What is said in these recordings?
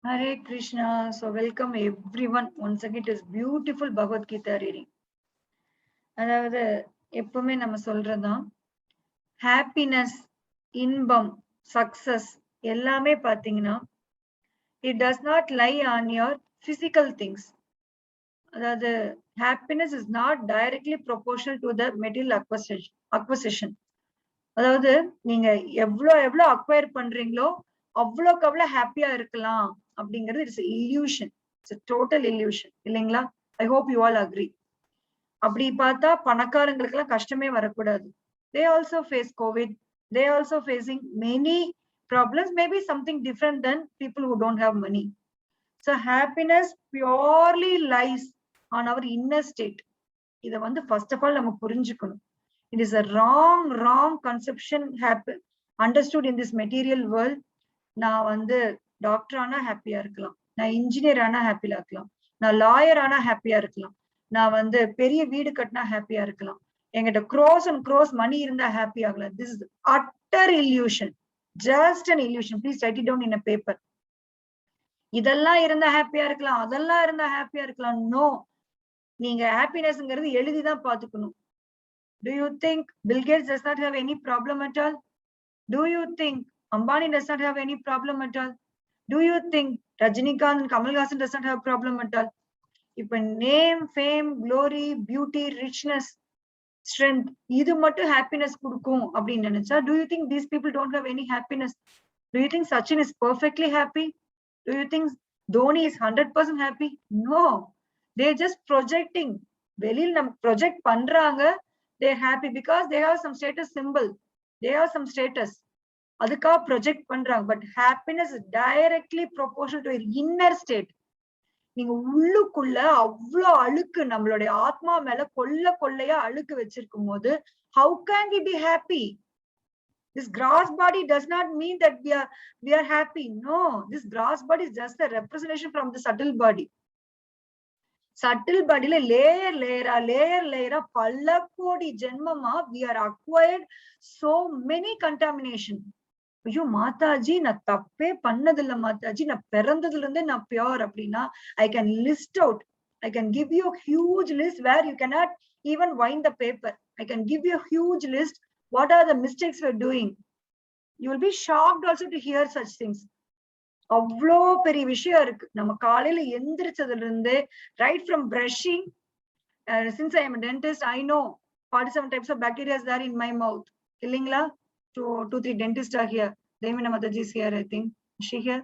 Hare Krishna. So welcome everyone. Once again, it is beautiful Bhagavad Gita reading. அதாவது எப்பவுமே நம்ம சொல்றதுதான் happiness, இன்பம், சக்சஸ் எல்லாமே பாத்தீங்கன்னா it does not lie on your physical things. அதாவது happiness is not directly proportional to the material acquisition. அதாவது நீங்க எவ்வளவு அக்வயர் பண்றீங்களோ அவ்வளோக்கு அவ்வளவு ஹாப்பியா இருக்கலாம் அப்படிங்கிறது it's illusion. It's total illusion இல்லைங்களா? I hope you all agree. அப்படி பார்த்தா பணக்காரங்களுக்கு எல்லாம் கஷ்டமே வரக்கூடாது. They also face Covid, they also facing many problems, maybe something different then people who don't have money. So happiness purely lies on our inner state. இதை வந்து first of all நம்ம புரிஞ்சுக்கணும். It is a wrong conception understood in this material world. நான் வந்து doctor ஆனா ஹாப்பியா இருக்கலாம், நான் இன்ஜினியர் ஆனா ஹாப்பியா இருக்கலாம், நான் லாயர் ஆனா ஹாப்பியா இருக்கலாம், நான் வந்து பெரிய வீடு கட்டினா ஹாப்பியா இருக்கலாம், என்கிட்ட க்ரோஸ் அண்ட் க்ரோஸ் மணி இருந்தா ஹாப்பி ஆகலாம். This is utter illusion, just an illusion. Please write it down in a paper. இதெல்லாம் இருந்தா ஹாப்பியா இருக்கலாம், அதெல்லாம் இருந்தா ஹாப்பியா இருக்கலாம். நோ, நீங்க ஹாப்பினஸ்ங்கிறது எழுதிதான் பாத்துக்கணும். Do you think Bill Gates does not have any problem at all? Do you think Ambani does not have any problem at all? Do you think Rajinikanth and Kamal Haasan does not have problem at all? If a name, fame, glory, beauty, richness, strength, idu mattu happiness kudukum appdi nenacha, do you think these people don't have any happiness? Do you think Sachin is perfectly happy? Do you think Dhoni is 100% happy? No, they're just projecting. Velil nam project பண்றாங்க. They're happy because they have some status symbol, they have some status, adukka project பண்றாங்க. But happiness is directly proportional to your inner state. நீங்க உள்ளுக்குள்ள அவ்வளோ அழுக்கு நம்மளுடைய ஆத்மா மேல கொள்ளையா அழுக்கு வச்சிருக்கும் போது how can we be happy? This gross body does not mean that we are happy. No, this gross body is just a representation from the subtle body. Subtle body layer பல கோடி ஜென்மமா we are acquired so many contamination. ஐயோ மாதாஜி, நான் தப்பே பண்ணதில்லை மாதாஜி, நான் பிறந்ததுல இருந்தே நான் பியோர் அப்படின்னா I can list out, I can give you a huge list where you cannot even wind the paper. I can give you a huge list what are the mistakes we're doing. You will be shocked also to hear such things. அவ்வளோ பெரிய விஷயம் இருக்கு. நம்ம காலையில எந்திரிச்சதுல இருந்து right from brushing, since I am a dentist, I know 47 types of bacteria there in my mouth. இல்லைங்களா? 2-3 dentists are here. Devina Mataji is here, I think. Is she here?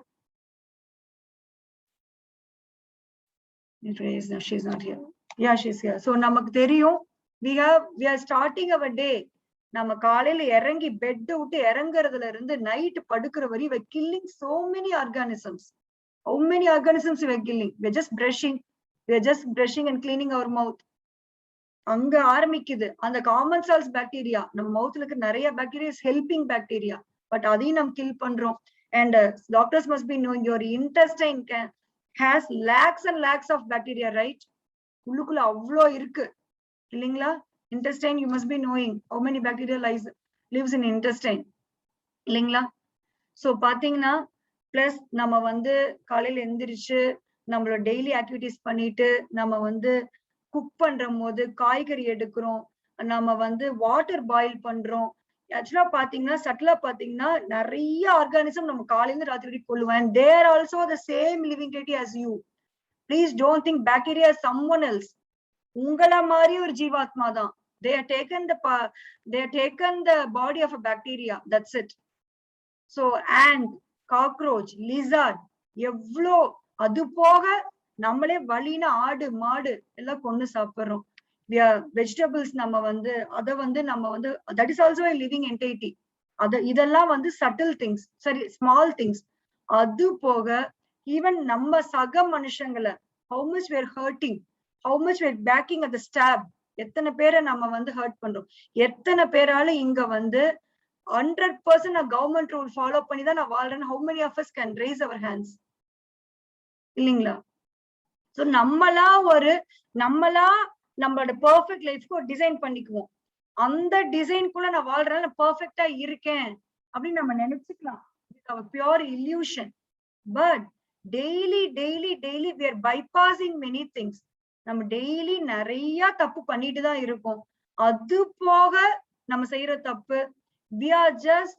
She's not here. Yeah, she's here. So நமக்கு தெரியும், we are starting our day. நம்ம காலையில இறங்கி bed விட்டு இறங்குறதுல இருந்து night படுக்கிற வரை we're killing so many organisms. How many organisms we're killing? We're just brushing and cleaning our mouth. அங்க ஆரம்பிக்குது அந்த காமன் சால்ஸ் பாக்டீரியா. நம்ம மவுத்ல இருக்க நிறைய bacteria is helping bacteria, but அதையும் நம்ம கில் பண்றோம். And doctors must be knowing your intestine has lakhs and lakhs of bacteria, right? உள்ளுக்குள்ள அவ்வளோ இருக்கு இல்லைங்களா? intestine, you must be knowing how many bacteria lives in intestine இல்லைங்களா? So பாத்தீங்கன்னா plus நம்ம வந்து காலையில எந்திரிச்சு நம்மளோட டெய்லி ஆக்டிவிட்டிஸ் பண்ணிட்டு நம்ம வந்து குக் பண்ற போது காய்கறி எடுக்கிறோம், நம்ம வந்து வாட்டர் பாயில் பண்றோம். ஆக்சுவலா பாத்தீங்கன்னா சட்டிலா பாத்தீங்கன்னா நிறைய ஆர்கானிசம் நம்ம காலையில ராத்திரி கொள்ளுவேன். they are also the same living entity as you. Please don't think bacteria is someone else. உங்கள மாதிரி ஒரு ஜீவாத்மா தான். they have taken the body of a bacteria, that's it. So ant, cockroach, lizard, எவ்வளோ, அது போக நம்மளே வலினா ஆடு மாடு எல்லாம் கொண்டு சாப்பிடுறோம். வெஜிடபிள்ஸ் நம்ம வந்து அதை வந்து நம்ம வந்து that is also a living entity. இதெல்லாம் வந்து சட்டில் திங்ஸ், சரி ஸ்மால் திங்ஸ். அது போக ஈவன் நம்ம சக மனுஷங்களை how much we are hurting, how much we are backing at the stab. எத்தனை பேரை நம்ம வந்து ஹர்ட் பண்றோம். எத்தனை பேரால இங்க வந்து 100% நான் கவர்மெண்ட் ரூல் ஃபாலோ பண்ணி தான் நான் வாழ்றேன். how many of us can raise our hands? இல்லைங்களா? சோ நம்மளா நம்மளோட பெர்ஃபெக்ட் லைஃப்க்கு ஒரு டிசைன் பண்ணிக்குவோம். அந்த டிசைனுக்குள்ள நான் வாழ்றேன், நான் பெர்ஃபெக்டா இருக்கேன் அப்படின்னு நம்ம நினைச்சுக்கலாம். Pure illusion. But daily we are bypassing many things. நம்ம டெய்லி நிறைய தப்பு பண்ணிட்டு தான் இருக்கோம். அது போக நம்ம செய்யற தப்பு, we are just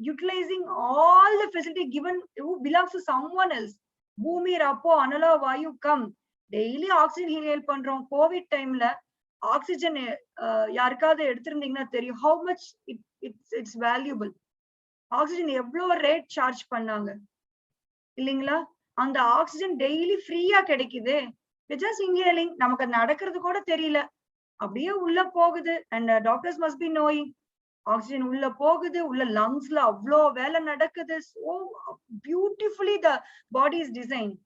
utilizing all the facility given who belongs to someone else. பூமி, ரப்போ, அனலா, வாயு, கம், டெய்லி ஆக்சிஜன் இன்ஹேல் பண்றோம். கோவிட் டைம்ல ஆக்சிஜன் யாருக்காவது எடுத்திருந்தீங்கன்னா தெரியும் how much it's valuable. Oxygen எவ்வளவு ரேட் சார்ஜ் பண்ணாங்க இல்லைங்களா? அந்த ஆக்சிஜன் டெய்லி ஃப்ரீயா கிடைக்குது. Just inhaling. நமக்கு நடக்கிறது கூட தெரியல, அப்படியே உள்ள போகுது. And doctors must be knowing oxygen உள்ள போகுது, உள்ள லங்ஸ்ல அவ்வளோ வேலை நடக்குது. So beautifully the body is designed.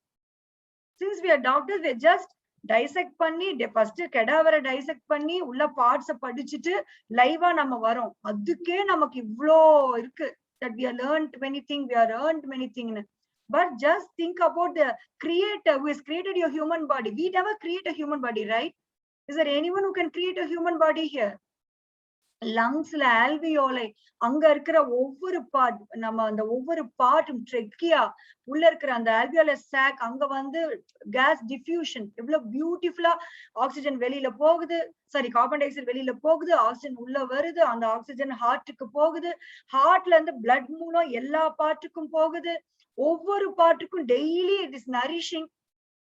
Since we are doctors, we just dissect பண்ணி ஃபர்ஸ்ட் கெடாவரை டைசெக்ட் பண்ணி உள்ள பார்ட்ஸ படிச்சுட்டு லைவா நம்ம வரோம். அதுக்கே நமக்கு இவ்ளோ இருக்கு. that we have learned many things, we have earned many things. But just think about the creator who has created your human body. We never create a human body, right? Is there anyone who can create a human body here? லங்ஸ்ல alveoli, அங்க இருக்கிற ஒவ்வொரு part, நம்ம அந்த ஒவ்வொரு பார்ட்டும், trachea உள்ள இருக்கிற அந்த ஆல்வியோலை சாக், அங்க வந்து கேஸ் டிஃப்யூஷன் எவ்வளவு பியூட்டிஃபுல்லா ஆக்சிஜன் வெளியில போகுது, சாரி கார்பன் டை ஆக்சைடு வெளியில போகுது, ஆக்சிஜன் உள்ள வருது, அந்த ஆக்சிஜன் ஹார்ட்டுக்கு போகுது, ஹார்ட்ல இருந்து பிளட் மூலம் எல்லா பார்ட்டுக்கும் போகுது, ஒவ்வொரு பார்ட்டுக்கும் டெய்லி இட் இஸ் நரிஷிங்.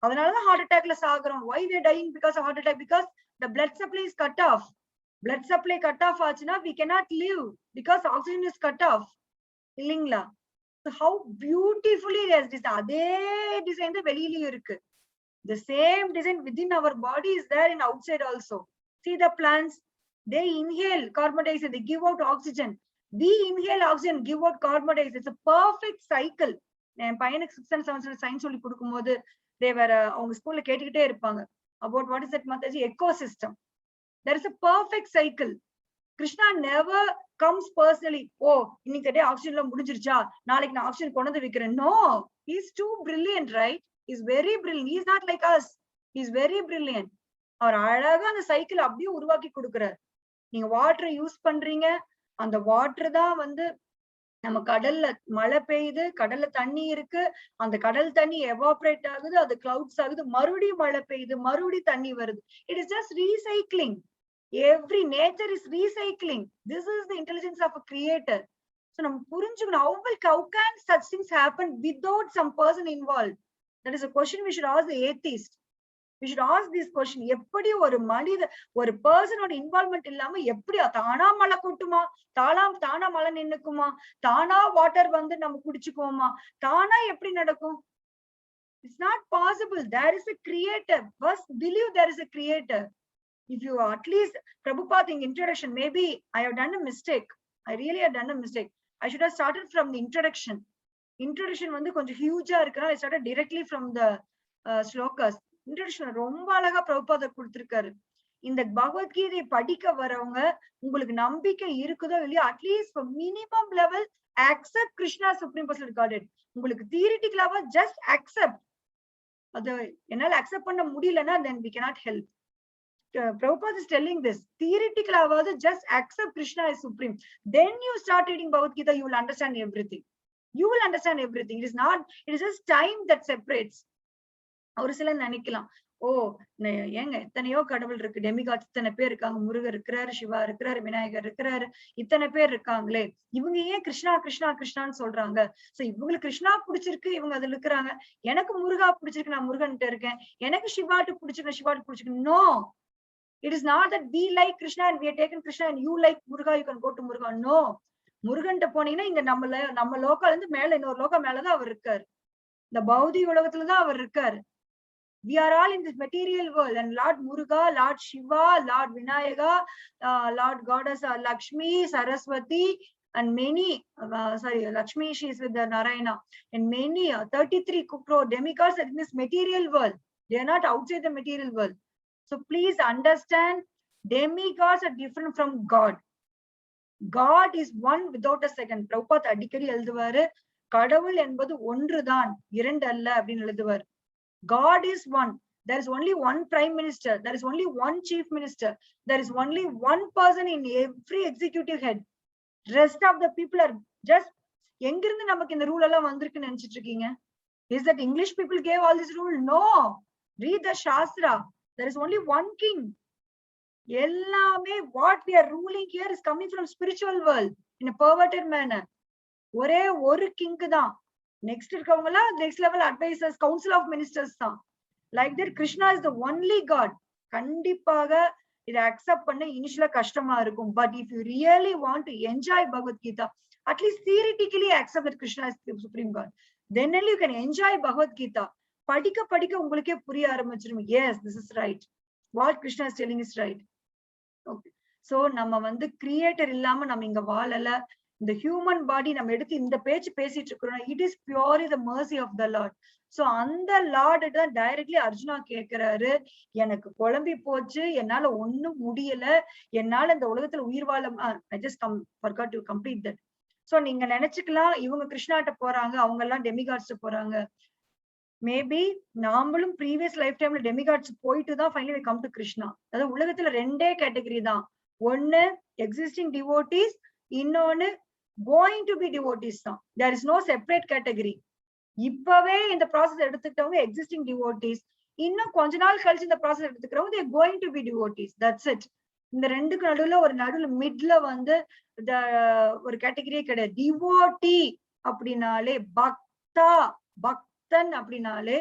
அதனாலதான் ஹார்ட் அட்டாக்ல சாகுறோம். why we are dying because of heart attack? Because the blood supply is cut off. blood supply cut off ஆச்சுனா we cannot live because oxygen is cut off இல்லீங்களா? so how beautifully it is designed. அதே design தான் வெளியிலயும் இருக்கு. the same design within our body is there in outside also. see the plants, they inhale carbon dioxide, they give out oxygen. we inhale oxygen, give out carbon dioxide. it's a perfect cycle. என் பையனுக்கு 6th and 7th science சொல்லி கொடுக்கும்போது அவங்க ஸ்கூல்ல கேட்டுக்கிட்டே இருப்பாங்க about what is that Mataji ecosystem. There is a perfect cycle. Krishna never comes personally. oh இன்னைக்கு டே ஆக்சிஜன்ல முடிஞ்சிருச்சா, நாளைக்கு நான் ஆக்சிஜன் கொண்டு வந்து வைக்கிறேன். no, he is too brilliant, right? he is very brilliant. he is not like us. he is very brilliant. அவர் அழகா அந்த cycle அப்படியே உருவாக்கி கொடுக்கிறார். நீங்க வாட்டரை யூஸ் பண்றீங்க, அந்த வாட்டர் தான் வந்து நம்ம கடல்ல மழை பெய்யுது, கடல்ல தண்ணி இருக்கு, அந்த கடல் தண்ணி எவாபரேட் ஆகுது, அது கிளவுட்ஸ் ஆகுது, மறுபடியும் மழை பெய்யுது, மறுபடியும் தண்ணி வருது. It is just recycling. every nature is recycling. this is the intelligence of a creator. so நம்ம புரிஞ்சுக்கணும் how can such things happen without some person involved? that is a question we should ask the atheist. we should ask this question. எப்படி ஒரு மனித ஒரு பர்சனோட involvement இல்லாம எப்படி தானா மழை கொட்டுமா, தானா மழை நின்னுக்குமா, தானா வாட்டர் வந்து நம்ம குடிச்சுக்குவோமா, தானா எப்படி நடக்கும்? it's not possible. there is a creator. first believe there is a creator. if you at least Prabhupada in introduction, maybe I have done a mistake. I really have done a mistake. I should have started from the introduction வந்து கொஞ்சம் ஹியூஜா இருக்குன்னா I started directly from the slokas. Introduction ரொம்ப அழகா பிரபுபாதர் கொடுத்திருக்காரு. இந்த பகவத்கீதை படிக்க வரவங்க உங்களுக்கு நம்பிக்கை இருக்குதோ இல்லையோ, at least minimum level accept Krishna supreme personal guarded. உங்களுக்கு தியரிட்டிக்கலாவா ஜஸ்ட் அக்செப்ட். அது என்னால அக்செப்ட் பண்ண முடியலன்னா then we cannot help. Prabhupada is telling this. Theoretically, just accept Krishna as supreme. Then you start reading Bhagavad Gita, you will understand everything. You will understand everything. It is not, it is just time that separates. ஒரு சில நினைக்கலாம், ஓ ஏங்க இத்தனையோ கடவுள் இருக்கு, demigod இத்தனை பேர் இருக்காங்க, முருகர் இருக்கிறாரு, சிவா இருக்கிறாரு, விநாயகர் இருக்கிறாரு, இத்தனை பேர் இருக்காங்களே, இவங்க ஏன் கிருஷ்ணா கிருஷ்ணா கிருஷ்ணான்னு சொல்றாங்க? சோ இவங்களுக்கு கிருஷ்ணா பிடிச்சிருக்கு, இவங்க அதுல இருக்கிறாங்க. எனக்கு முருகா பிடிச்சிருக்கு, நான் முருகன்ட்டு இருக்கேன். எனக்கு சிவாட்டு பிடிச்சிருக்கு, சிவாட்டு பிடிச்சிருக்கு. No, it is not that we like Krishna and we have taken Krishna and you like Muruga, you can go to Muruga. no, முருகன்ட்ட போனீங்கன்னா இங்க நம்ம லோக்கால இருந்து மேல இன்னொரு லோக்கா மேலதான் அவர் இருக்காரு. இந்த பௌதிக உலகத்துலதான் அவர் இருக்காரு. we are all in this material world, and Lord Muruga, Lord Shiva, Lord Vinayaka, Lord Goddess Lakshmi, Saraswati, and many Lakshmi, she is with the Narayana, and many 33 crore demigods in this material world. They are not outside the material world. So please understand, demigods are different from God. God is one without a second. Prabhupada அடிக்கடி எழுதுவாரு, கடவுள் என்பது ஒன்றுதான், இரண்டு அல்ல அப்படின்னு எழுதுவார். God is one. There is only one prime minister. There is only one chief minister. There is only one person in every executive head. Rest of the people are just, எங்கிருந்து நமக்கு இந்த ரூல் எல்லாம் வந்திருக்குன்னு நினைச்சிட்டு இருக்கீங்க? Is that English people gave all this rule? No. Read the Shastra. There is only one king. Ellame what we are ruling here is coming from spiritual world in a perverted manner. ஒரே ஒரு king தான். Next இருக்கவங்க எல்லாம் next level advisors, council of ministers தான். Like that Krishna is the only God. கண்டிப்பாக இதை accept பண்ண இனிஷியலா கஷ்டமா இருக்கும். But if you really want to enjoy Bhagavad Gita, at least theoretically accept that Krishna is supreme God, then only you can enjoy Bhagavad Gita. படிக்க படிக்க உங்களுக்கே புரிய ஆரம்பிச்சிடும். Yes, this is right, what Krishna is telling is right. Okay, so நம்ம வந்து கிரியேட்டர் இல்லாம நம்ம இங்க வாழல. இந்த ஹியூமன் பாடி நம்ம எடுத்து இந்த பேச்சு பேசிட்டு இருக்கிறோம். It is purely the mercy of the lord. So அந்த லார்ட் தான் டைரக்ட்லி அர்ஜுனா கேட்கிறாரு, எனக்கு குழம்பி போச்சு, என்னால ஒண்ணும் முடியல, என்னால இந்த உலகத்துல உயிர் வாழ. I just forgot to complete that. So நீங்க நினைச்சுக்கலாம் இவங்க கிருஷ்ணாட்ட போறாங்க, அவங்க எல்லாம் டெமிகாட்ஸ் போறாங்க. மேபி நாமளும் ப்ரீவியஸ் லைஃப் டைம்ல டெமிகாட்ஸ் போயிட்டு தான் ஃபைனலி கம் டு கிருஷ்ணா. அதாவது உலகத்துல ரெண்டே கேட்டகரி தான். ஒன்னு எக்ஸிஸ்டிங் டிவோட்டிஸ், இன்னொன்னு going to be devotees தான். There is no separate category. இப்பவே இந்த ப்ராசஸ் எடுத்துக்கிட்டவங்க எக்ஸிஸ்டிங் டிவோட்டிஸ், இன்னும் கொஞ்ச நாள் கழிச்சு இந்த process எடுத்துக்கிறவங்க they are going to be devotees. That's it. இந்த ரெண்டுக்கு நடுவுல மிட்ல வந்து ஒரு கேட்டகரியே கிடையாது. டிவோட்டி அப்படின்னாலே பக்தா, பக்தன் அப்படின்னாலே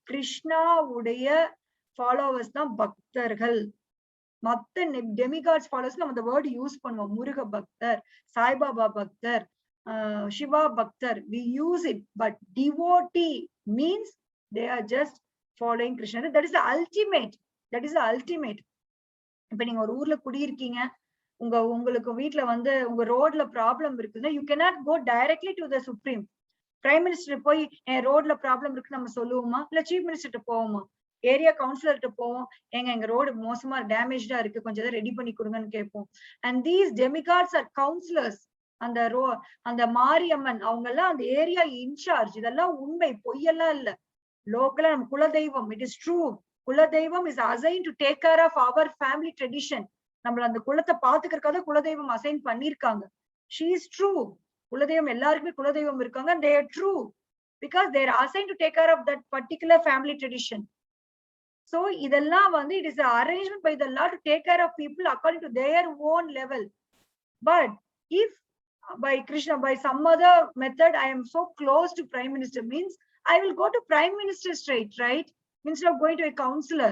கிருஷ்ணாவுடைய ஃபாலோவர்ஸ் தான் பக்தர்கள். மத்த டெமிகாட்ஸ் ஃபாலோவர்ஸ் நம்ம அந்த வேர்ட் யூஸ் பண்ணுவோம். முருக பக்தர், சாய்பாபா பக்தர், சிவா பக்தர், we use it. But devotee means they are just following Krishna. That is the ultimate. That is the ultimate. இப்ப நீங்க ஒரு ஊர்ல குடியிருக்கீங்க, உங்களுக்கு வீட்டுல வந்து உங்க ரோட்ல ப்ராப்ளம் இருக்குன்னா, you cannot go directly to the supreme. Prime minister போய் என் ரோட்ல ப்ராப்ளம் இருக்கு நம்ம சொல்லுவோமா? இல்ல சீஃப் மினிஸ்டர்கிட்ட போவோமா? ஏரியா கவுன்சிலர்கிட்ட போவோம், எங்க ரோடு மோசமா டேமேஜா இருக்கு, கொஞ்சம் இதை ரெடி பண்ணி கொடுங்கன்னு கேட்போம். And these demigods are counsellors. அந்த மாரியம்மன் அவங்க எல்லாம் அந்த ஏரியா இன்சார்ஜ். இதெல்லாம் உண்மை, பொய்யெல்லாம் இல்ல. லோக்கலா நம்ம குலதெய்வம், இட் இஸ் ட்ரூ. குலதெய்வம் is assign to take care of our family tradition. நம்மள அந்த குலத்தை பாத்துக்கிறதுக்காக குலதெய்வம் அசைன் பண்ணிருக்காங்க. She is true. குலதெய்வம் எல்லாருக்குமே குலதெய்வம் இருக்காங்க. they are true because they are assigned to take care of that particular family tradition. So இதெல்லாம் வந்து it is an arrangement by the Lord to take care of people according to their own level. But if by Krishna, by some other method, I am so close to Prime Minister, means I will go to Prime Minister straight, right? Instead of going to a counselor.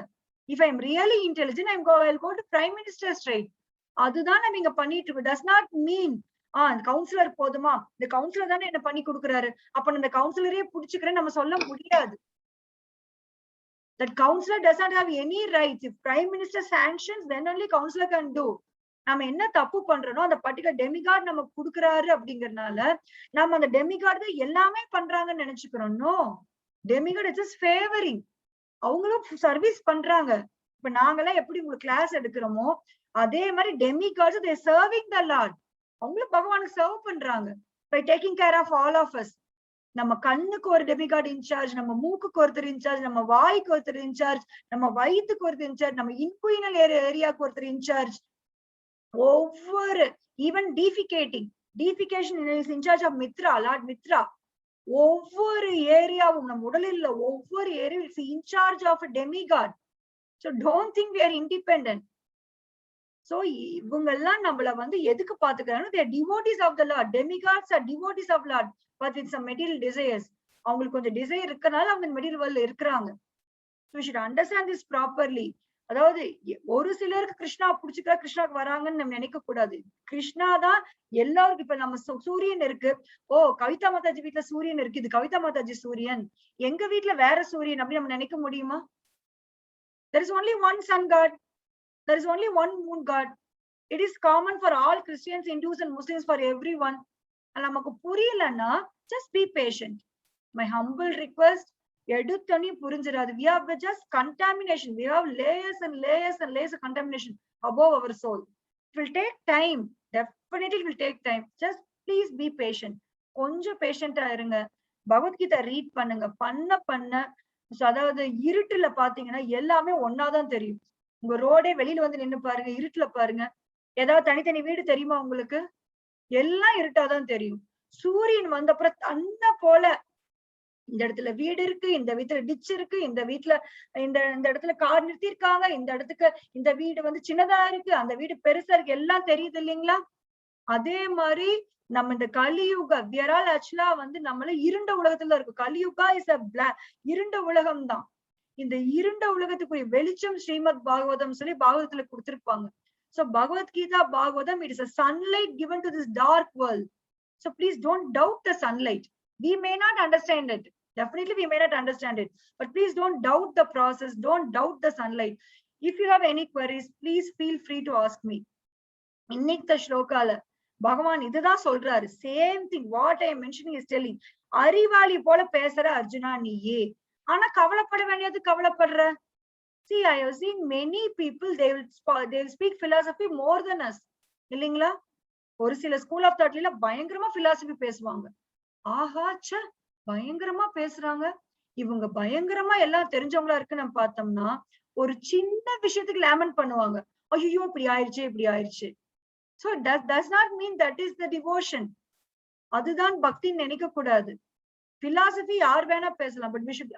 If I am really intelligent, I'll go to Prime Minister straight. அதுதான் நம்ம இங்க பண்ணிட்டு இருக்கோம். does not mean அந்த councillor போதுமா, இந்த councillor தானே என்ன பண்ணி கொடுக்குறாரு, அப்ப இந்த கவுன்சிலரே புடிச்சுக்கிறேன்னு நம்ம சொல்ல முடியாது. That counselor does not have any rights. If Prime Minister sanctions, then only counselor can do. நம்ம என்ன தப்பு பண்றோம், அந்த பர்டிகுலர் டெமிகாட் நம்ம குடுக்குறாரு அப்படிங்கறதுனால நம்ம அந்த டெமிகாட் தான் எல்லாமே பண்றாங்கன்னு நினைச்சுக்கிறோம். No, demigod is just favouring. அவங்களும் சர்வீஸ் பண்றாங்க. இப்ப நாங்கெல்லாம் எப்படி உங்களுக்கு கிளாஸ் எடுக்கிறோமோ அதே மாதிரி demigods they serving the Lord. அவங்களும் பகவானுக்கு சர்வ் பண்றாங்க by taking care of all of us. நம்ம கண்ணுக்கு ஒரு டெமிகாட் இன்சார்ஜ், நம்ம மூக்குக்கு ஒருத்தர் இன்சார்ஜ், நம்ம வாய்க்கு ஒருத்தர் இன்சார்ஜ், நம்ம வயிற்றுக்கு ஒருத்தர் இன்சார்ஜ், நம்ம இன்குயினல் ஏரியாவுக்கு ஒருத்தர் இன்சார்ஜ். ஒவ்வொரு even deification is incharge of Mitra, lord Mitra. ஒவ்வொரு ஏரியாவும் நம்ம உடலில் ஒவ்வொரு area is incharge of demigod. So don't think we are independent. So இவங்க எல்லாம் நம்மள வந்து எதுக்கு பாத்துக்கிறாங்க? they are devotees of the Lord. Demigods are devotees of Lord, but with some material desires. அவங்களுக்கு கொஞ்சம் டிசைர் இருக்கனால அவங்க மெட்டீரியல் வேர்ல்ட்ல இருக்கிறாங்க. So we should understand this properly. அதாவது ஒரு சிலருக்கு கிருஷ்ணா புடிச்சுக்கிறா, கிருஷ்ணாக்கு வராங்கன்னு நம்ம நினைக்க கூடாது. கிருஷ்ணா தான் எல்லாருக்கும். இப்ப நம்ம சூரியன் இருக்கு, கவிதா மாதாஜி வீட்டுல சூரியன் இருக்கு, இது கவிதா மாதாஜி சூரியன், எங்க வீட்டுல வேற சூரியன் அப்படின்னு நம்ம நினைக்க முடியுமா? There is only one sun god. There is only one moon god. It is common for all Christians, Hindus and Muslims, for everyone. நமக்கு புரியலன்னா just be patient. My humble request, எடுத்தனி புரிஞ்சிராது. We have just contamination. We have layers and layers and layers of contamination above our soul. It will take time. Definitely it will take time. Just please be patient. கொஞ்சம் பேஷண்டா இருங்க. Bhagavad Gita read பண்ணுங்க. பண்ண அதாவது இருட்டுல பாத்தீங்கன்னா எல்லாமே ஒன்னாதான் தெரியும். உங்க ரோடே வெளியில வந்து நின்னு பாருங்க, இருட்டுல பாருங்க, ஏதாவது தனித்தனி வீடு தெரியுமா உங்களுக்கு? எல்லாம் இருட்டாதான் தெரியும். சூரியன் வந்த அப்புறம் தன்ன போல இந்த இடத்துல வீடு இருக்கு, இந்த வீட்டுல டிச் இருக்கு, இந்த வீட்டுல இந்த இந்த இடத்துல கார் நிறுத்திருக்காங்க, இந்த இடத்துக்கு இந்த வீடு வந்து சின்னதா இருக்கு, அந்த வீடு பெருசா இருக்கு, எல்லாம் தெரியுது இல்லைங்களா? அதே மாதிரி நம்ம இந்த கலியுக வியரால் ஆக்சுவலா வந்து நம்மள இருண்ட உலகத்துல இருக்கும். கலியுகா இஸ் இருண்ட உலகம் தான். இந்த இருண்ட உலகத்துக்குரிய வெளிச்சம் ஸ்ரீமத் பாகவதம் சொல்லி பாகவதத்துல கொடுத்திருப்பாங்க. So Bhagavad-gita Bhagavatam, it is a sunlight given to this dark world. So please don't doubt the sunlight. We may not understand it. Definitely we may not understand it. But please don't doubt the process. Don't doubt the sunlight. If you have any queries, please feel free to ask me. இன்னைக்கு ஸ்லோகால பகவான் இதுதான் சொல்றாரு. Same thing what I mentioning is telling. அறிவாளி போல பேசுற அர்ஜுனா நீயே, ஆனா கவலைப்பட வேண்டியது கவலைப்படுற. See, I have seen many people, they will speak philosophy more than us. இல்லைங்களா? ஒரு சில ஸ்கூல் ஆஃப் தாட்ல பயங்கரமா பிலாசபி பேசுவாங்க. ஆஹா ச பயங்கரமா பேசுறாங்க. இவங்க பயங்கரமா எல்லாம் தெரிஞ்சவங்களா இருக்கு நம்ம பார்த்தோம்னா ஒரு சின்ன விஷயத்துக்கு லேமன் பண்ணுவாங்க. ஐயோ இப்படி ஆயிடுச்சு இப்படி ஆயிடுச்சு. So that does not mean that is the devotion. அதுதான் பக்தின்னு நினைக்க கூடாது. Philosophy யார் வேணா பேசலாம், but we should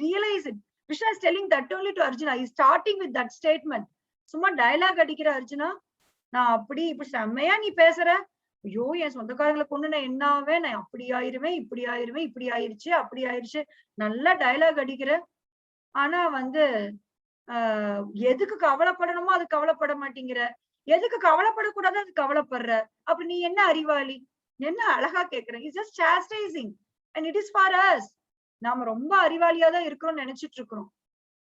realize it. Krishna is telling that only to Arjuna. He is starting with that statement. சும்மா டயலாக் அடிக்கிற அர்ஜுனா, நான் அப்படி இப்படி செம்மையா நீ பேசுற, ஐயோ என் சொந்தக்காரங்களை கொண்டு நான் என்ன ஆவேன், நான் அப்படி ஆயிருவேன் இப்படி ஆயிருவேன், இப்படி ஆயிருச்சு அப்படி ஆயிருச்சு, நல்லா டயலாக் அடிக்கிற. ஆனா வந்து எதுக்கு கவலைப்படணுமோ அது கவலைப்பட மாட்டேங்கிற, எதுக்கு கவலைப்படக்கூடாது அது கவலைப்படுற. அப்ப நீ என்ன அறிவாளி? என்ன அழகா கேக்குறேன். It's just chastising and it is for us. நாம ரொம்ப அறிவாளியா தான் இருக்கிறோம்னு நினைச்சிட்டு இருக்கிறோம்.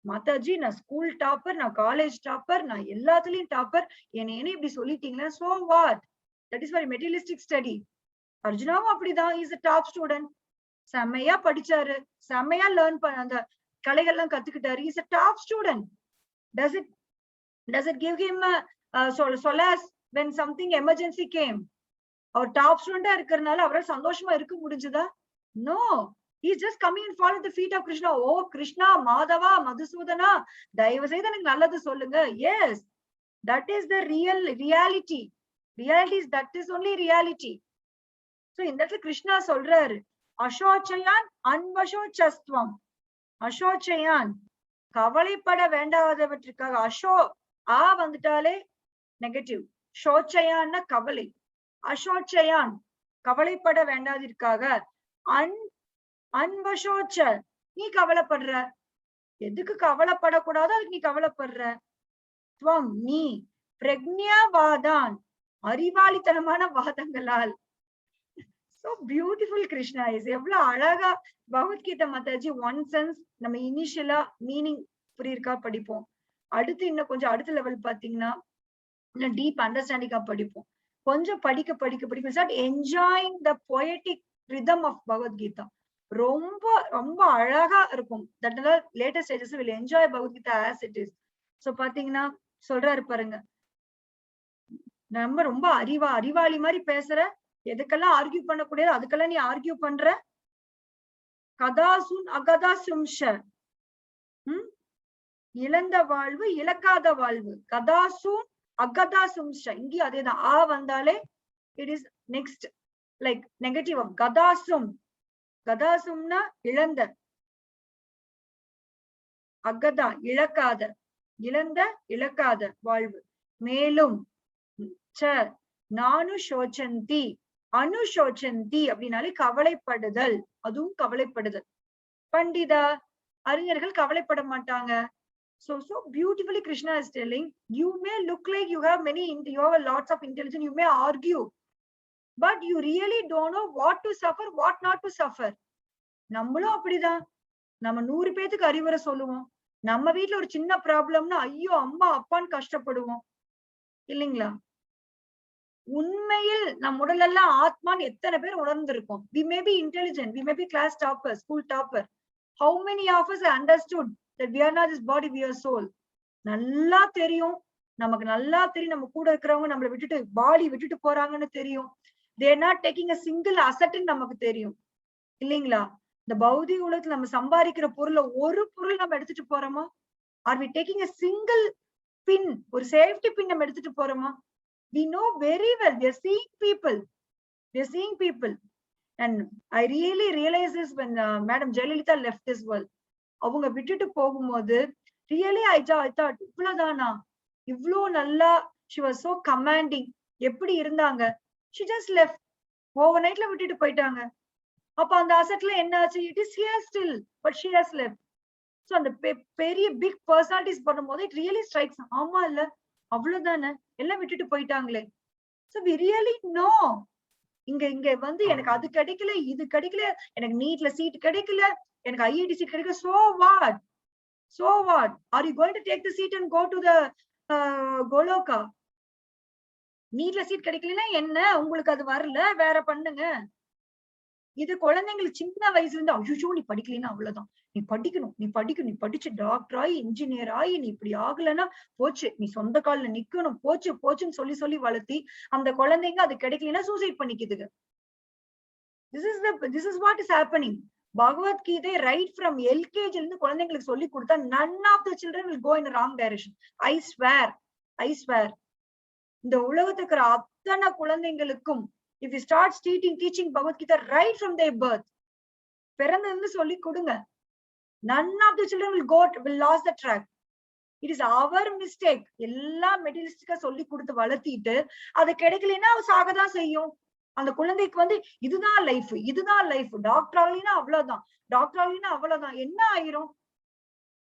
மாதாஜி நான் ஸ்கூல் டாப்பர், நான் காலேஜ் டாப்பர், நான் எல்லாத்துலயும் டாப்பர், என்ன இப்படி சொல்லிட்டீங்களா, so what, that is for materialistic study. அர்ஜுனாவும் அப்படிதான், இஸ் a டாப் ஸ்டூடெண்ட். செம்மையா படிச்சாரு, செம்மையா லேர்ன் பண்ண அந்த கலைகள்லாம் கத்துக்கிட்டாரு, is a top student. does it give him solace when something emergency came? அவர் டாப் ஸ்டூடெண்டா இருக்கிறதுனால அவரால் சந்தோஷமா இருக்க முடிஞ்சதா? No. He is just coming and falling at the feet of Krishna. ஓ கிருஷ்ணா, மாதவா, மதுசூதனா, தயவு செய்து எனக்கு நல்லது சொல்லுங்க. Yes, that is the reality. Reality is, that is only reality. So இந்த இடத்துல கிருஷ்ணா சொல்றாரு, அசோச்சயான் அன்வசோச்சஸ்துவம். அசோச்சயான் கவலைப்பட வேண்டாதவற்றுக்காக. ஆ வந்துட்டாலே நெகட்டிவ். சோச்சயான்னா கவலை. அசோச்சயான் கவலைப்பட வேண்டாதிற்காக. அன்வசோச்ச நீ கவலைப்படுற. எதுக்கு கவலைப்படக்கூடாதோ அதுக்கு நீ கவலைப்படுற. துவம் நீ பிரக்ஞாவாதான் அறிவாளித்தனமான வாதங்களால். So beautiful Krishna is. எவ்வளவு அழகா பகவத்கீதை மாதாஜி ஒன் சென்ஸ் நம்ம இனிஷியலா மீனிங் புரியிருக்கா படிப்போம். அடுத்து இன்னும் கொஞ்சம் அடுத்த லெவல் பாத்தீங்கன்னா இன்னும் டீப் அண்டர்ஸ்டாண்டிங்கா படிப்போம். கொஞ்சம் படிக்க படிக்க படிக்க start enjoying the poetic rhythm of Bhagavad Gita. ரொம்ப ரொம்ப அழகா இருக்கும். That latest stages will enjoy Bhagavad Gita as it is. So பாத்தீங்கன்னா சொல்றாரு பாருங்க, நம்ம ரொம்ப அறிவாளி மாதிரி பேசுற, எதுக்கெல்லாம் ஆர்கியூ பண்ணக்கூடியது அதுக்கெல்லாம் நீ ஆர்கியூ பண்ற. கதாசுன் அகதாசும்ஷ, இழந்த வாழ்வு இழக்காத வாழ்வு. கதாசுன் அகதாசும்ஷ, இங்கேயும் அதேதான். ஆ வந்தாலே it is next like negative of கதாசும். கதாசும்னா இழந்த, அகதா இழக்காத, இழந்த இழக்காத வாழ்வு. மேலும் நானு சோச்சந்தி, அனுசோச்சந்தி அப்படின்னாலே கவலைப்படுதல், அதுவும் கவலைப்படுதல். பண்டிதா அறிஞர்கள் கவலைப்பட மாட்டாங்க. So beautifully Krishna is telling, you may look like you have lots of intelligence, you may argue, but you really don't know what to suffer, what not to suffer. நம்மளும் அப்படிதான். நம்ம 100 பேத்துக்கு அறிவுரை சொல்லுவோம். நம்ம வீட்டுல ஒரு சின்ன ப்ராப்ளம்னா ஐயோ அம்மா அப்பான்னு கஷ்டப்படுவோம் இல்லைங்களா? உண்மையில் நம் உடலெல்லாம் ஆத்மான்னு எத்தனை பேர் உணர்ந்திருக்கோம். We may be intelligent, we may be class topper, school topper. How many of us understood that we are not this body, we are soul? நல்லா தெரியும், நமக்கு நல்லா தெரியும். நம்ம கூட இருக்கிறவங்க நம்மளை விட்டுட்டு பாடி விட்டுட்டு போறாங்கன்னு தெரியும். they are not taking a single asset நமக்கு தெரியும் இல்லைங்களா? இந்த பௌதிக உலகத்துல நம்ம சம்பாதிக்கிற பொருளை ஒரு பொருள் நம்ம எடுத்துட்டு போறோமா? Are we taking a single pin, ஒரு சேஃப்டி பின் நம்ம எடுத்துட்டு போறோமா? we know very well, we are seeing people And I really realized this when Madam Jayalalitha left this world. அவங்க விட்டுட்டு போகும்போது ரியலி ஐ தாட் இவ்வளவுதானா, இவ்ளோ நல்லா she was so commanding, எப்படி இருந்தாங்க. she just left, ஓவர் நைட்ல விட்டுட்டு போயிட்டாங்க. அப்ப அந்த அசெட்ல என்ன ஆச்சு? It is here still, but she has left. So அந்த பெரிய பிக் பர்சனாலிட்டிஸ் பண்ணும்போது இட் ரியலி ஸ்ட்ரைக்ஸ், ஆமா இல்ல அவ்வளவுதானே, எல்லாம் விட்டுட்டு போயிட்டாங்களே. சோ வி ரியலி நோ, இங்க வந்து எனக்கு அது கிடைக்கல, இது கிடைக்கல, எனக்கு நீட்ல சீட் கிடைக்கல, எனக்கு ஐஐடி சீட் கிடைக்கல. So what, so what, are you going to take the seat and go to the Goloka? நீட்ல சீட் கிடைக்கலன்னா என்ன, உங்களுக்கு அது வரல, வேற பண்ணுங்க. இது குழந்தைங்களுக்கு சின்ன வயசுல இருந்து ஐயோ நீ படிக்கலன்னா அவ்வளவுதான், நீ படிக்கணும், நீ படிக்கணும், நீ படிச்சு டாக்டர் ஆகி இன்ஜினியர் ஆகி நீ இப்படி ஆகலன்னா போச்சு, நீ சொந்த கால்ல நிக்கணும், போச்சு போச்சுன்னு சொல்லி சொல்லி வளர்த்தி அந்த குழந்தைங்க அது கிடைக்கலன்னா suicide பண்ணிக்குதுங்க. this is what is happening. Bhagavad Gita right from LKG இருந்து குழந்தைங்களுக்கு சொல்லி கொடுத்தா none of the children will go in a wrong direction. I swear. இந்த உலகத்துக்கு இருக்கிற அத்தனை குழந்தைங்களுக்கும் if you start teaching Bhagavad Gita right from their birth, பிறந்திருந்து சொல்லி கொடுங்க, none of the children will lose the track. It is our mistake. எல்லாம் மெட்டீரியலிஸ்டிக்கா சொல்லி கொடுத்து வளர்த்திட்டு அது கிடைக்கலன்னா அவ சாகதான் செய்யும். அந்த குழந்தைக்கு வந்து இதுதான் லைஃப், இதுதான் லைஃப், டாக்டர் ஆகலினா அவ்வளவுதான், டாக்டர் ஆகலினா அவ்வளவுதான், என்ன ஆயிரும்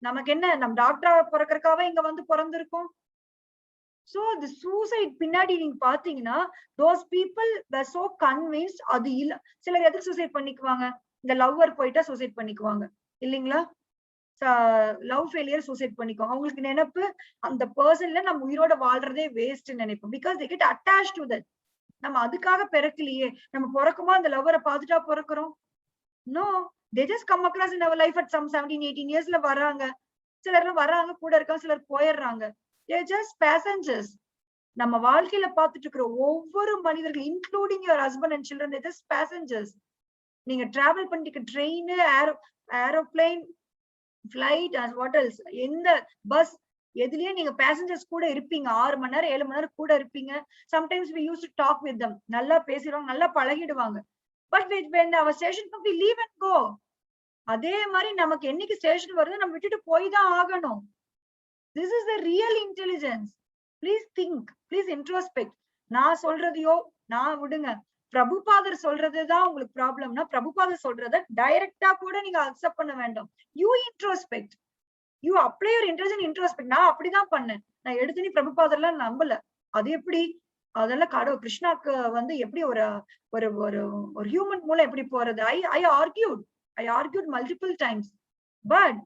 நமக்கு என்ன, நம்ம டாக்டரா பிறக்கிறதுக்காக இங்க வந்து பிறந்திருக்கோம். சோ தி சூசைட் பின்னாடி நீங்க பாத்தீங்கன்னா those people were so convinced அது இல்ல. சிலர் எதுக்கு சூசைட் பண்ணிக்குவாங்க, இந்த லவ்வர் போயிட்டா சூசைட் பண்ணிக்குவாங்க இல்லீங்களா, லவ் ஃபெயிலியர் சூசைட் பண்ணிக்குவாங்க. அவங்களுக்கு நினைப்பு அந்த பர்சன்ல நம்ம உயிரோட வாழ்றதே வேஸ்ட் நினைப்போம், because they get attached to that. நம்ம அதுக்காக பிறக்கலையே, நம்ம பிறக்குமா அந்த லவ்வரை பார்த்துட்டா பிறக்கிறோம்? No, they just come across in our life at some 17-18 yearsல வராங்க, சிலர் வராங்க கூட இருக்காங்க, சிலர் போயிடுறாங்க. They're just passengers. நம்ம வாழ்க்கையில பார்த்துட்டு இருக்கிற ஒவ்வொரு மனிதர்கள் including your husband and children, they're just passengers. நீங்க டிராவல் பண்ணிட்டு train, aeroplane, flight, what else, எந்த பஸ், எதுலயே நீங்க பேசஞ்சர்ஸ் கூட இருப்பீங்க, 6 மணி நேரம் 7 மணி நேரம் கூட இருப்பீங்க. Sometimes we used to talk with them, நல்லா பேசிடுவாங்க, நல்லா பழகிடுவாங்க. But when our station comes, we leave and go. அதே மாதிரி நமக்கு என்னைக்கு ஸ்டேஷன் வருது நம்ம விட்டுட்டு போய் தான் ஆகணும். This is the real intelligence. Please think, please introspect. நான் சொல்றதையோ நான் விடுங்க, பிரபுபாதர் சொல்றதுதான் உங்களுக்கு ப்ராப்ளம்னா பிரபுபாதர் சொல்றத டைரக்டா கூட நீங்க அக்செப்ட் பண்ண வேண்டாம். You introspect, you apply your interest introspect. நான் அப்படிதான் பண்ணேன், நான் எடுத்து நீ பிரபுபாதர்லாம் நம்பல. அது எப்படி, அதெல்லாம் கடவுள் கிருஷ்ணாக்கு வந்து எப்படி ஒரு ஒரு ஒரு ஹியூமன் மூலம் எப்படி போறது? I argued multiple times, but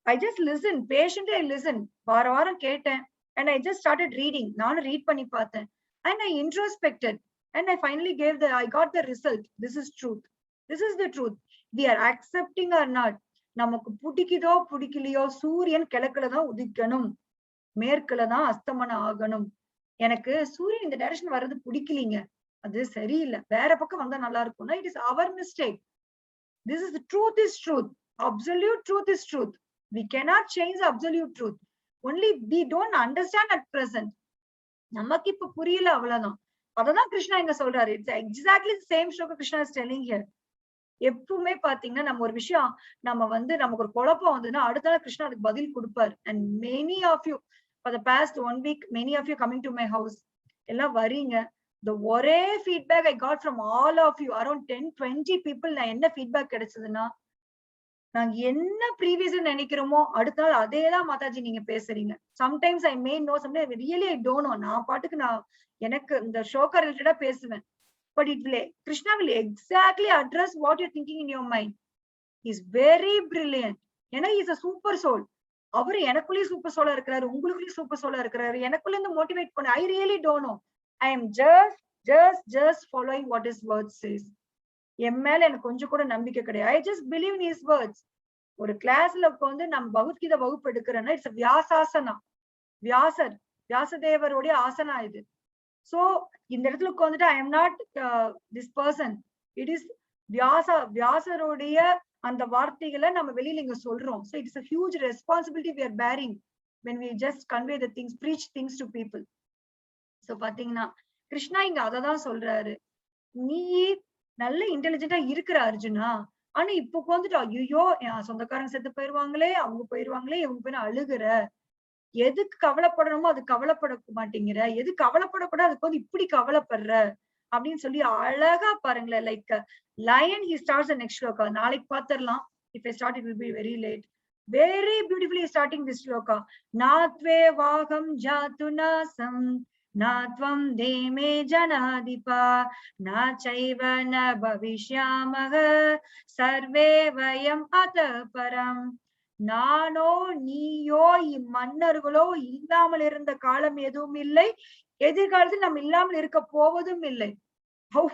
I just listened patiently. I listened, வாரம் கேட்டேன், and I just started reading. நானும் ரீட் பண்ணி பார்த்தேன், and I introspected, and I finally I got the result. This is truth, this is the truth. We are accepting or not, நமக்கு பிடிக்குதோ பிடிக்கலையோ சூரியன் கிழக்குல தான் உதிக்கணும், மேற்குல தான் அஸ்தமனம் ஆகணும். எனக்கு சூரியன் இந்த டைரக்ஷன் வர்றது பிடிக்கலீங்க, அது சரியில்லை, வேற பக்கம் வந்தா நல்லா இருக்கும்னா it is our mistake. This is the truth is truth. Absolute truth is truth. We cannot change the absolute truth. Only we don't understand at present. நமக்கு இப்ப புரியல, அவ்வளவுதான். அததான் கிருஷ்ணா இங்க சொல்றாரு. It's exactly the same shloka Krishna is telling here. எப்பவுமே பாத்தீங்கன்னா நம்ம ஒரு விஷயம் நம்ம வந்து நமக்கு ஒரு குழப்பம் வந்ததுன்னா அடுத்த நாள் கிருஷ்ணா அதுக்கு பதில் கொடுப்பாரு. And many of you for the past 1 week, many of you coming to my house, எல்லாம் வரீங்க. The ஒரே feedback I got from all of you, around 10-20 people, நான் என்ன feedback கிடைச்சதுன்னா, நாங்க என்ன ப்ரீவியஸா நினைக்கிறோமோ அடுத்த நாள் அதேதான் மாதாஜி நீங்க பேசுறீங்க. Sometimes I may know, sometimes really I don't know. நான் பாட்டுக்கு நான் எனக்கு இந்த ஷோக்கா ரிலேட்டடா பேசுவேன். But it will, Krishna will exactly address what you're thinking in your mind. He's very brilliant. ஏன்னா he's a super soul. அவரு எனக்குள்ளேயே சூப்பர் சோலா இருக்கிறாரு, உங்களுக்குள்ளேயும் சூப்பர் சோலா இருக்கிறாரு. எனக்குள்ள இருந்து மோட்டிவேட் பண்ண I really don't know. I am just following what his word says. என் மேல எனக்கு கொஞ்சம் கூட நம்பிக்கை கிடையாது. I just believe in his words. ஒரு கிளாஸ்ல உட்காந்து நம்ம பகவத்கீதை வகுப்பு எடுக்கிறேன்னா இட்ஸ் வியாசாசனா, வியாசதேவருடைய ஆசனா இது. சோ இந்த இடத்துல உட்காந்துட்டு I am not this person, it is வியாசருடைய அந்த வார்த்தைகளை நம்ம வெளியில இங்க சொல்றோம். So it is a huge responsibility we are bearing when we just convey the things, preach things to people. So பாத்தீங்கன்னா கிருஷ்ணா இங்க அததான் சொல்றாரு, நீ நல்ல இன்டெலிஜென்ட்டா இருக்கிற அர்ஜுனா. ஆனா இப்ப வந்துட்டு ஐயையோ! என் சொந்தக்காரங்க செத்து போயிருவாங்களே, அவங்க போயிருவாங்களே, இவங்க போய் அழுகுற. எதுக்கு கவலைப்படணுமோ அது கவலைப்பட மாட்டேங்கிற. எது கவலைப்படக்கூடாது அதுக்கு வந்து இப்படி கவலைப்படுற. அப்படின்னு சொல்லி அழகா பாருங்களேன். Like lion he starts the next shloka. நாளைக்கு பாத்துரலாம். If I start it will be very late. Very beautifully starting this shloka. நாத்வே வாகம் ஜாத்து நாசம் நாத்வம் தேமே ஜனாதிபா நாச்சைவ ந பவிஷ்யாமக சர்வே வயம் அத பரம். நானோ நீயோ இம்மன்னர்களோ இல்லாமல் இருந்த காலம் எதுவும் இல்லை. எதிர்காலத்தில் நாம் இல்லாமல் இருக்க போவதும் இல்லை. How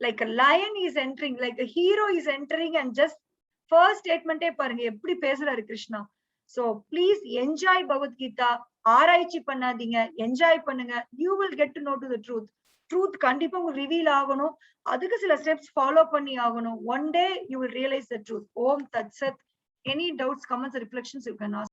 like a lion is entering, like a hero is entering and just first statement பாருங்க எப்படி பேசுறாரு Krishna. So please enjoy Bhagavad Gita. ஆராய்ச்சி பண்ணாதீங்க, என்ஜாய் பண்ணுங்க. You will get to know to the truth. Truth கண்டிப்பா உங்களுக்கு ரிவீல் ஆகணும். அதுக்கு சில ஸ்டெப்ஸ் ஃபாலோ பண்ணி ஆகணும். One day you will realize the truth. Om Tat Sat. Any doubts, comments, or reflections you can ask.